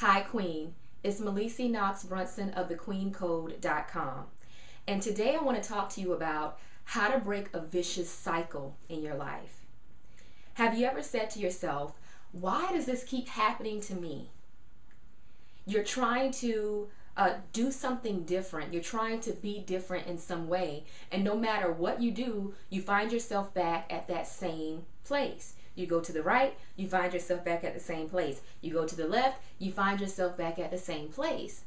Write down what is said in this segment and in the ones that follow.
Hi Queen, it's Melissa Knox Brunson of thequeencode.com. And today I want to talk to you about how to break a vicious cycle in your life. Have you ever said to yourself, why does this keep happening to me? You're trying to do something different. You're trying to be different in some way. And no matter what you do, you find yourself back at that same place. You go to the right, you find yourself back at the same place. You go to the left, you find yourself back at the same place.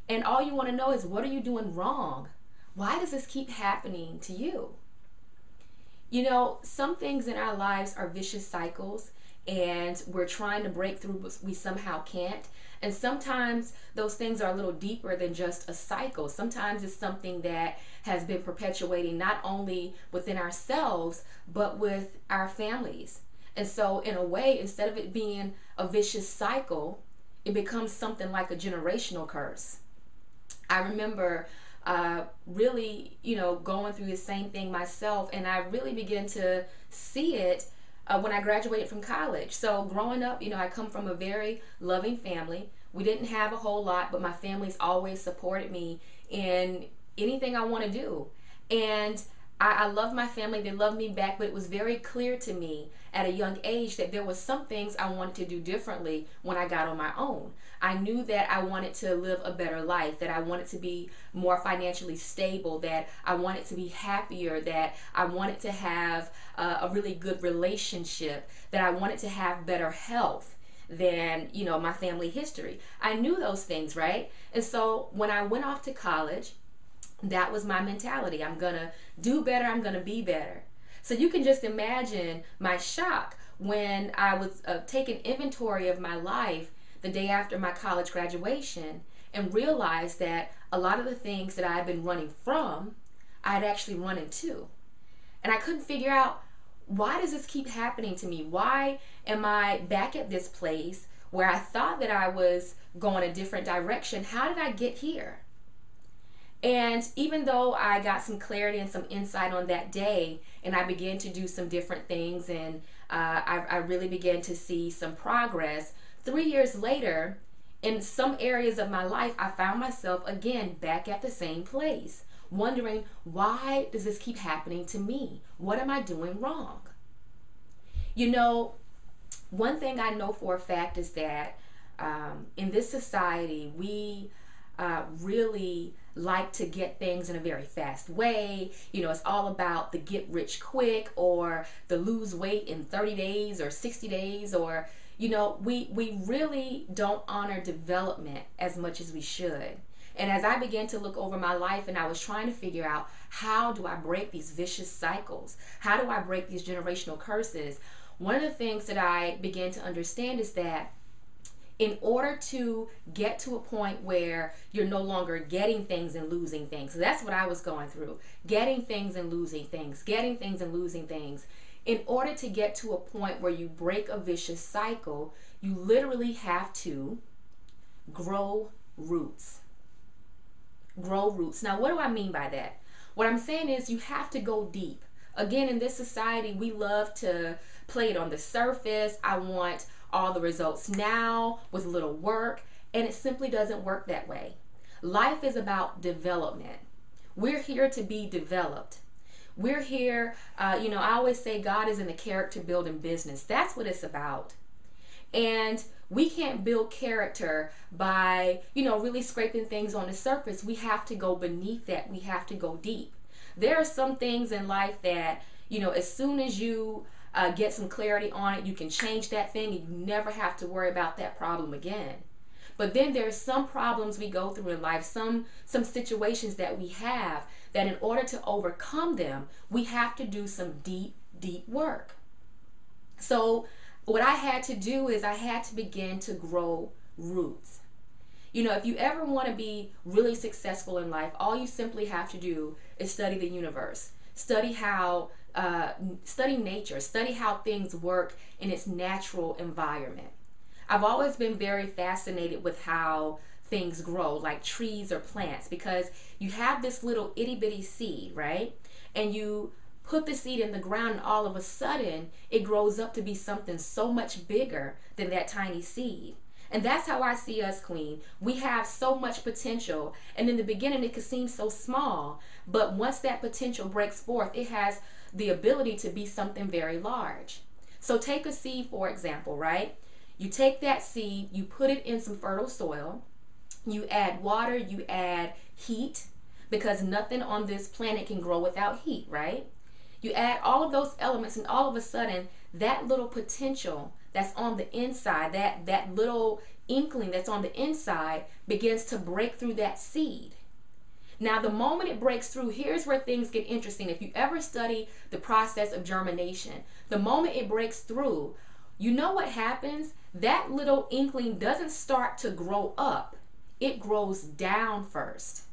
And all you want to know is, what are you doing wrong? Why does this keep happening to you? You know, some things in our lives are vicious cycles, and we're trying to break through, but we somehow can't. And sometimes those things are a little deeper than just a cycle. Sometimes it's something that has been perpetuating not only within ourselves, but with our families. And so in a way, instead of it being a vicious cycle, it becomes something like a generational curse. I remember really, going through the same thing myself, and I really began to see it when I graduated from college. So growing up, I come from a very loving family. We didn't have a whole lot, but my family's always supported me in anything I want to do. And I love my family. They love me back, but it was very clear to me at a young age that there was some things I wanted to do differently when I got on my own. I knew that I wanted to live a better life, that I wanted to be more financially stable, that I wanted to be happier, that I wanted to have a really good relationship, that I wanted to have better health than, my family history. I knew those things, right? And so when I went off to college, that was my mentality. I'm gonna do better, I'm gonna be better. So you can just imagine my shock when I was taking inventory of my life the day after my college graduation and realized that a lot of the things that I had been running from, I had actually run into. And I couldn't figure out, why does this keep happening to me? Why am I back at this place where I thought that I was going a different direction? How did I get here? And even though I got some clarity and some insight on that day, and I began to do some different things, and I really began to see some progress, 3 years later, in some areas of my life, I found myself again back at the same place, wondering, why does this keep happening to me? What am I doing wrong? One thing I know for a fact is that in this society, we really like to get things in a very fast way. It's all about the get rich quick, or the lose weight in 30 days or 60 days, or we really don't honor development as much as we should. And as I began to look over my life and I was trying to figure out, how do I break these vicious cycles? How do I break these generational curses? One of the things that I began to understand is that in order to get to a point where you're no longer getting things and losing things, so that's what I was going through, getting things and losing things, getting things and losing things. In order to get to a point where you break a vicious cycle, you literally have to grow roots. Grow roots. Now, what do I mean by that? What I'm saying is, you have to go deep. Again, in this society, we love to play it on the surface. I want all the results now with little work, and it simply doesn't work that way. Life is about development. We're here to be developed. We're here, I always say God is in the character building business. That's what it's about. And we can't build character by, really scraping things on the surface. We have to go beneath that. We have to go deep. There are some things in life that, as soon as you get some clarity on it, you can change that thing and you never have to worry about that problem again. But then there's some problems we go through in life, some situations that we have, that in order to overcome them, we have to do some deep, deep work. So what I had to do is I had to begin to grow roots. If you ever want to be really successful in life, all you simply have to do is study the universe. Study nature. Study how things work in its natural environment. I've always been very fascinated with how things grow, like trees or plants, because you have this little itty bitty seed, right? And you put the seed in the ground, and all of a sudden it grows up to be something so much bigger than that tiny seed. And that's how I see us, Queen. We have so much potential, and in the beginning it could seem so small, but once that potential breaks forth, it has the ability to be something very large. So take a seed, for example, right? You take that seed, you put it in some fertile soil, you add water, you add heat, because nothing on this planet can grow without heat, right? You add all of those elements, and all of a sudden, that little potential that's on the inside, that little inkling that's on the inside begins to break through that seed. Now, the moment it breaks through, here's where things get interesting. If you ever study the process of germination, the moment it breaks through, you know what happens? That little inkling doesn't start to grow up. It grows down first.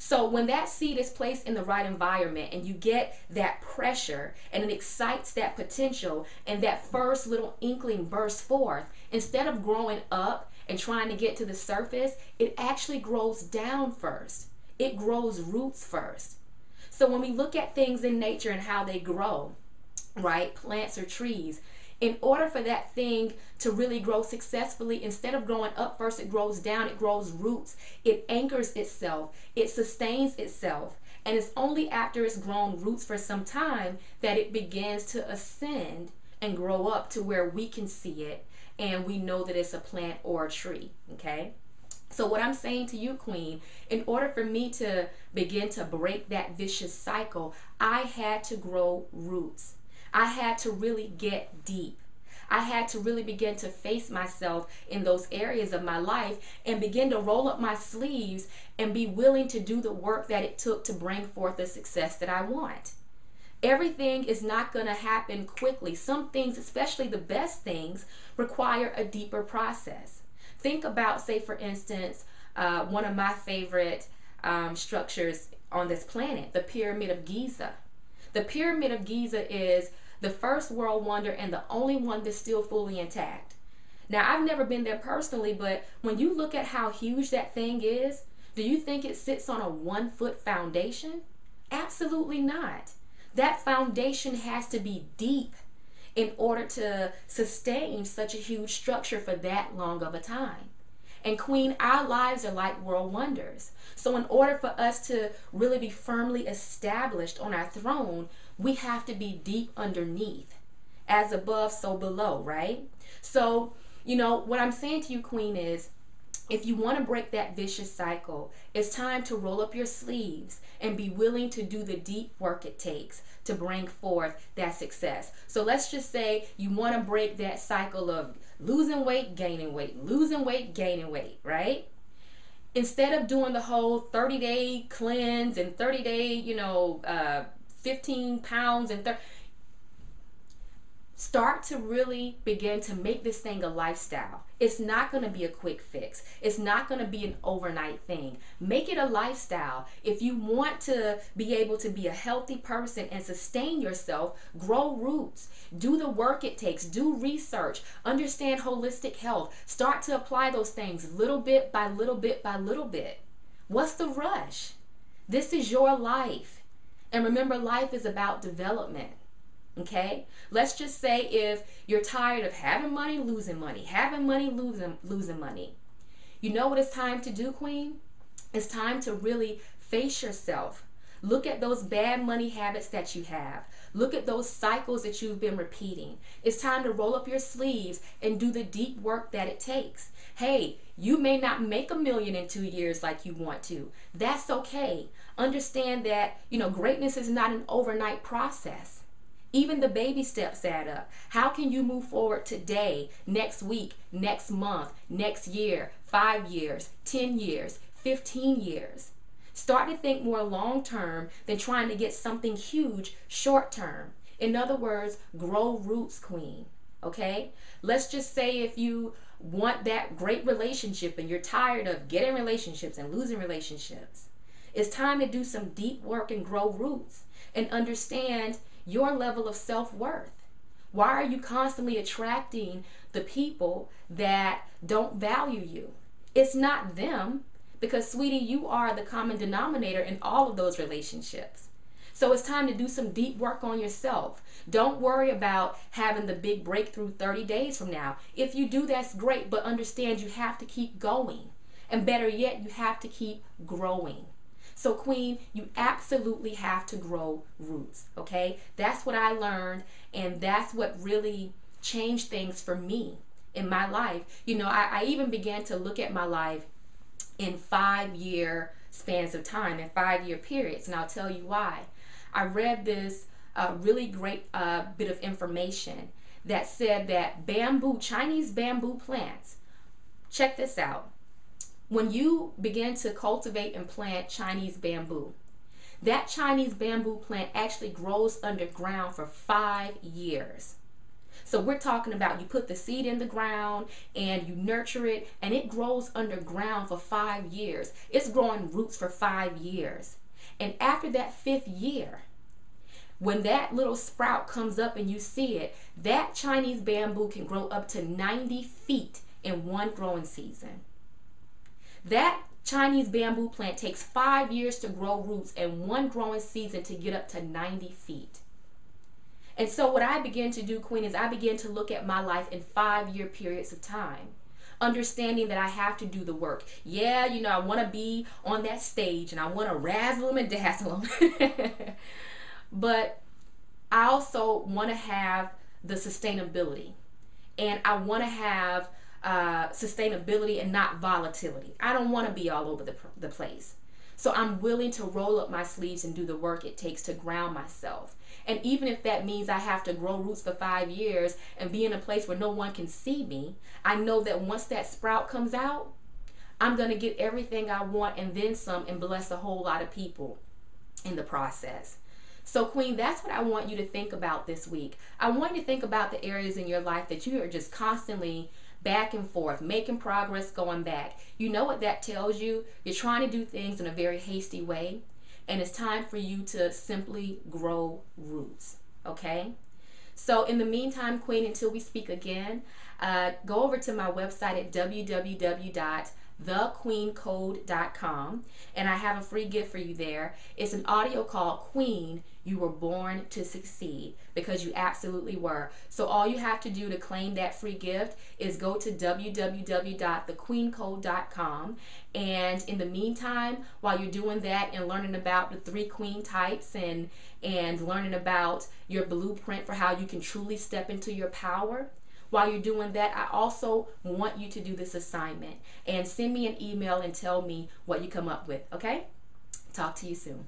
So when that seed is placed in the right environment and you get that pressure and it excites that potential and that first little inkling bursts forth, instead of growing up and trying to get to the surface, it actually grows down first. It grows roots first. So when we look at things in nature and how they grow, right, plants or trees, in order for that thing to really grow successfully, instead of growing up first, it grows down, it grows roots, it anchors itself, it sustains itself. And it's only after it's grown roots for some time that it begins to ascend and grow up to where we can see it and we know that it's a plant or a tree, okay? So what I'm saying to you, Queen, in order for me to begin to break that vicious cycle, I had to grow roots. I had to really get deep. I had to really begin to face myself in those areas of my life and begin to roll up my sleeves and be willing to do the work that it took to bring forth the success that I want. Everything is not going to happen quickly. Some things, especially the best things, require a deeper process. Think about, say, for instance, one of my favorite structures on this planet, the Pyramid of Giza. The Pyramid of Giza is the first world wonder and the only one that's still fully intact. Now, I've never been there personally, but when you look at how huge that thing is, do you think it sits on a 1-foot foundation? Absolutely not. That foundation has to be deep in order to sustain such a huge structure for that long of a time. And Queen, our lives are like world wonders. So in order for us to really be firmly established on our throne, we have to be deep underneath. As above, so below, right? So, you know, what I'm saying to you, Queen, is if you want to break that vicious cycle, it's time to roll up your sleeves and be willing to do the deep work it takes to bring forth that success. So let's just say you want to break that cycle of losing weight, gaining weight, losing weight, gaining weight, right? Instead of doing the whole 30-day cleanse and 30-day, 15 pounds and start to really begin to make this thing a lifestyle. It's not going to be a quick fix. It's not going to be an overnight thing. Make it a lifestyle. If you want to be able to be a healthy person and sustain yourself, grow roots. Do the work it takes. Do research. Understand holistic health. Start to apply those things little bit by little bit by little bit. What's the rush? This is your life. And remember, life is about development. Okay, let's just say if you're tired of having money, losing money, having money, losing money. You know what it's time to do, Queen? It's time to really face yourself. Look at those bad money habits that you have. Look at those cycles that you've been repeating. It's time to roll up your sleeves and do the deep work that it takes. Hey, you may not make $1 million in 2 years like you want to. That's okay. Understand that, greatness is not an overnight process. Even the baby steps add up. How can you move forward today, next week, next month, next year, 5 years, 10 years, 15 years? Start to think more long term than trying to get something huge short term. In other words, grow roots, Queen. Okay? Let's just say if you want that great relationship and you're tired of getting relationships and losing relationships, it's time to do some deep work and grow roots and understand your level of self-worth. Why are you constantly attracting the people that don't value you? It's not them, because, sweetie, you are the common denominator in all of those relationships. So it's time to do some deep work on yourself. Don't worry about having the big breakthrough 30 days from now. If you do, that's great, but understand you have to keep going. And better yet, you have to keep growing. So Queen, you absolutely have to grow roots, okay? That's what I learned, and that's what really changed things for me in my life. You know, I even began to look at my life in 5-year spans of time, in 5-year periods, and I'll tell you why. I read this really great bit of information that said that Chinese bamboo plants, check this out. When you begin to cultivate and plant Chinese bamboo, that Chinese bamboo plant actually grows underground for 5 years. So we're talking about you put the seed in the ground and you nurture it, and it grows underground for 5 years. It's growing roots for 5 years. And after that 5th year, when that little sprout comes up and you see it, that Chinese bamboo can grow up to 90 feet in one growing season. That Chinese bamboo plant takes 5 years to grow roots and one growing season to get up to 90 feet. And so what I began to do, Queen, is I began to look at my life in 5-year periods of time, understanding that I have to do the work. Yeah, you know, I want to be on that stage and I want to razzle them and dazzle them. But I also want to have the sustainability. And I want to have sustainability and not volatility. I don't want to be all over the place. So I'm willing to roll up my sleeves and do the work it takes to ground myself. And even if that means I have to grow roots for 5 years and be in a place where no one can see me, I know that once that sprout comes out, I'm going to get everything I want and then some, and bless a whole lot of people in the process. So Queen, that's what I want you to think about this week. I want you to think about the areas in your life that you are just constantly back and forth, making progress, going back. You know what that tells you? You're trying to do things in a very hasty way, and it's time for you to simply grow roots, okay? So in the meantime, Queen, until we speak again, go over to my website at www.thequeencode.com, and I have a free gift for you there. It's an audio called Queen, You Were Born to Succeed, because you absolutely were. So all you have to do to claim that free gift is go to www.thequeencode.com, and in the meantime, while you're doing that and learning about the 3 queen types and learning about your blueprint for how you can truly step into your power, while you're doing that, I also want you to do this assignment and send me an email and tell me what you come up with, okay? Talk to you soon.